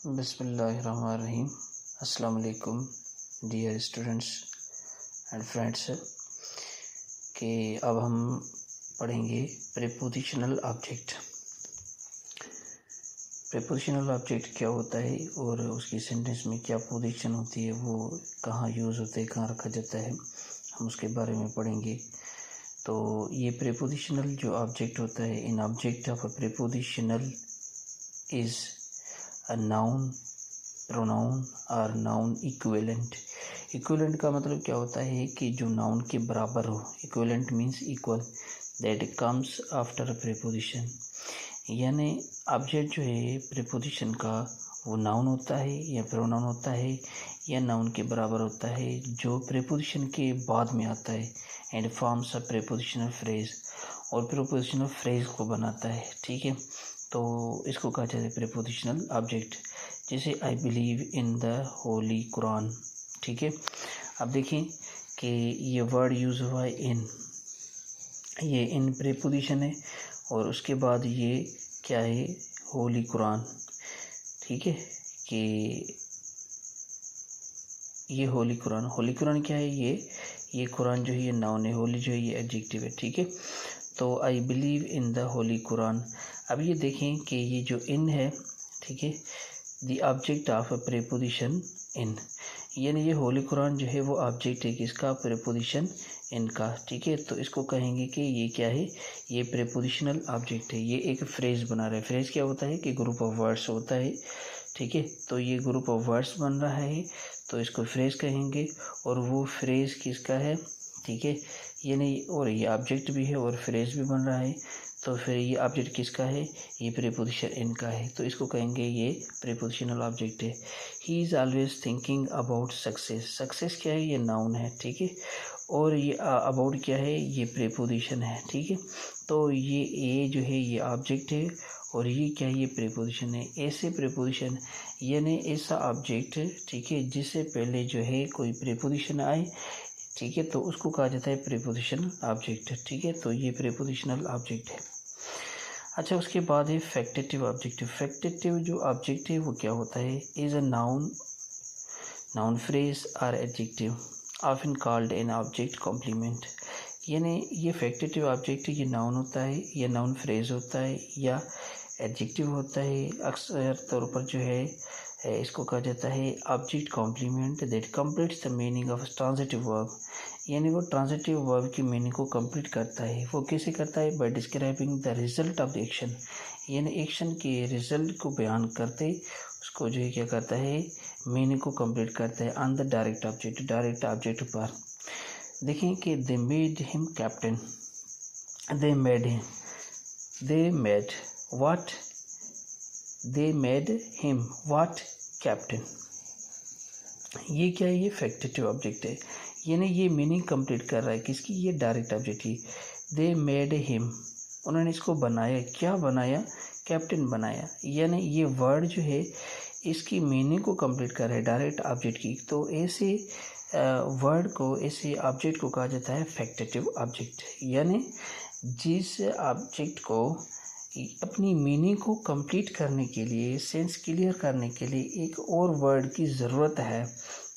बिस्मिल्लाहिर्रहमानिर्रहीम। अस्सलाम वालेकुम डियर स्टूडेंट्स एंड फ्रेंड्स। कि अब हम पढ़ेंगे प्रीपोजिशनल ऑब्जेक्ट। प्रीपोजिशनल ऑब्जेक्ट क्या होता है और उसकी सेंटेंस में क्या पोजीशन होती है, वो कहाँ यूज़ होते हैं, कहाँ रखा जाता है, हम उसके बारे में पढ़ेंगे। तो ये प्रीपोजिशनल जो ऑब्जेक्ट होता है, in object of a prepositional is a noun, pronoun और नाउन इक्विवेलेंट। इक्विवेलेंट का मतलब क्या होता है कि जो नाउन के बराबर हो। Equivalent means equal, that comes after a preposition. यानी ऑब्जेक्ट जो है प्रीपोजिशन का, वो नाउन होता है या प्रोनाउन होता है या नाउन के बराबर होता है, जो प्रीपोजिशन के बाद में आता है and forms a prepositional phrase, और प्रीपोजिशनल फ्रेज को बनाता है। ठीक है, तो इसको कहा जाता है प्रीपोजिशनल ऑब्जेक्ट। जैसे I believe in the Holi Quran. ठीक है, अब देखें कि ये वर्ड यूज़ हुआ है इन, ये इन प्रीपोजिशन है और उसके बाद ये क्या है, होली कुरान। ठीक है, कि ये होली कुरान, होली कुरान क्या है, ये कुरान जो है ये नाउन है, होली जो है ये एडजेक्टिव है। ठीक है, तो I believe in the Holi Quran. अब ये देखें कि ये जो इन है, ठीक है, the object of a preposition in, यानी ये होली कुरान जो है वो ऑब्जेक्ट है किसका, प्रीपोजिशन इन का। ठीक है, तो इसको कहेंगे कि ये क्या है, ये प्रीपोजिशनल ऑब्जेक्ट है। ये एक फ्रेज बना रहा है। फ्रेज क्या होता है कि ग्रुप ऑफ वर्ड्स होता है। ठीक है, तो ये ग्रुप ऑफ वर्ड्स बन रहा है तो इसको फ्रेज कहेंगे, और वो फ्रेज किसका है। ठीक है, यानी और ये ऑब्जेक्ट भी है और फ्रेज भी बन रहा है, तो फिर ये ऑब्जेक्ट किसका है, ये प्रीपोजिशन इन का है, तो इसको कहेंगे ये प्रीपोजिशनल ऑब्जेक्ट है। He is always thinking about success. Success क्या है, ये नाउन है। ठीक है, और ये अबाउट क्या है, ये प्रीपोजिशन है। ठीक है, तो ये जो है ये ऑब्जेक्ट है और ये क्या है, ये प्रीपोजिशन है। ऐसे प्रीपोजिशन यानी ऐसा ऑब्जेक्ट, ठीक है, जिससे पहले जो है कोई प्रीपोजिशन आए, ठीक है, तो उसको कहा जाता है प्रीपोजिशनल ऑब्जेक्ट। ठीक है, तो ये प्रीपोजिशनल ऑब्जेक्ट है। अच्छा, उसके बाद है फैक्टेटिव ऑब्जेक्ट। फैक्टेटिव जो ऑब्जेक्ट है वो क्या होता है, is a noun, noun phrase और adjective often called an object complement. यानी ये फैक्टेटिव ऑब्जेक्ट ये नाउन होता है या नाउन फ्रेज होता है या एडजेक्टिव होता है। अक्सर तौर पर जो है इसको कहा जाता है object complement that completes the meaning of transitive verb. यानी वो ट्रांजिटिव वर्ब की मीनिंग को कंप्लीट करता है। वो कैसे करता है, by describing the result of the action, यानी एक्शन के रिजल्ट को बयान करते उसको जो है क्या करता है, मीनिंग को कंप्लीट करता है on the direct object, direct object पर। देखें कि they made him captain, they made him, they made what, they made him what captain. ये क्या है, ये फैक्टेटिव ऑब्जेक्ट है, यानी ये मीनिंग कंप्लीट कर रहा है किसकी, ये डायरेक्ट ऑब्जेक्ट की। दे मेड हिम, उन्होंने इसको बनाया, क्या बनाया, कैप्टन बनाया। यानी ये वर्ड जो है इसकी मीनिंग को कंप्लीट कर रहा है डायरेक्ट ऑब्जेक्ट की। तो ऐसे वर्ड को, ऐसे ऑब्जेक्ट को कहा जाता है फैक्टेटिव ऑब्जेक्ट। यानी जिस ऑब्जेक्ट को अपनी मीनिंग को कंप्लीट करने के लिए, सेंस क्लियर करने के लिए एक और वर्ड की ज़रूरत है,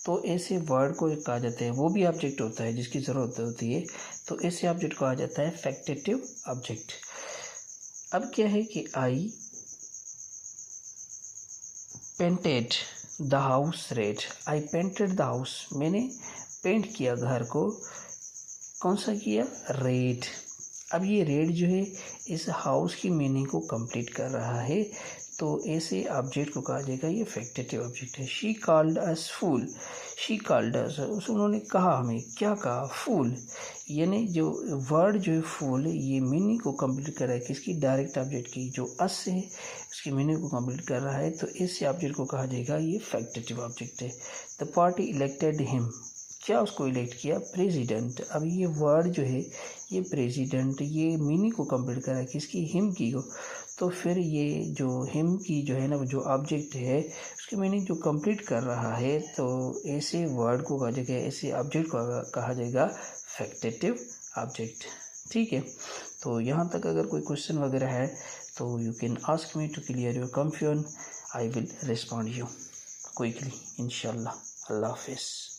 तो ऐसे वर्ड को कहा जाता है, वो भी ऑब्जेक्ट होता है जिसकी ज़रूरत होती है, तो ऐसे ऑब्जेक्ट को कहा जाता है फैक्टेटिव ऑब्जेक्ट। अब क्या है कि आई painted the house red. I painted the house, मैंने पेंट किया घर को, कौन सा किया, रेड। अब ये रेड जो है इस हाउस की मीनिंग को कंप्लीट कर रहा है, तो ऐसे ऑब्जेक्ट को कहा जाएगा ये फैक्टेटिव ऑब्जेक्ट है। She called us fool, she called us, उन्होंने कहा हमें, क्या कहा, फूल। यानी जो वर्ड जो है फूल, ये मीनिंग को कंप्लीट कर रहा है किसकी, डायरेक्ट ऑब्जेक्ट की, जो अस है उसकी मीनिंग को कंप्लीट कर रहा है, तो ऐसे ऑब्जेक्ट को कहा जाएगा ये फैक्टेटिव ऑब्जेक्ट है। द पार्टी इलेक्टेड हिम, क्या उसको इलेक्ट किया, प्रेसिडेंट। अब ये वर्ड जो है ये प्रेसिडेंट, ये मीनिंग को कंप्लीट कर रहा है किसकी, हिम की को, तो फिर ये जो हिम की जो है ना, जो ऑब्जेक्ट है उसकी मीनिंग जो कंप्लीट कर रहा है, तो ऐसे वर्ड को कहा जाएगा, ऐसे ऑब्जेक्ट को कहा जाएगा फैक्टेटिव ऑब्जेक्ट। ठीक है, तो यहाँ तक अगर कोई क्वेश्चन वगैरह है तो you can ask me to clear your confusion. I will respond you quickly, inshallah. Allah Hafiz.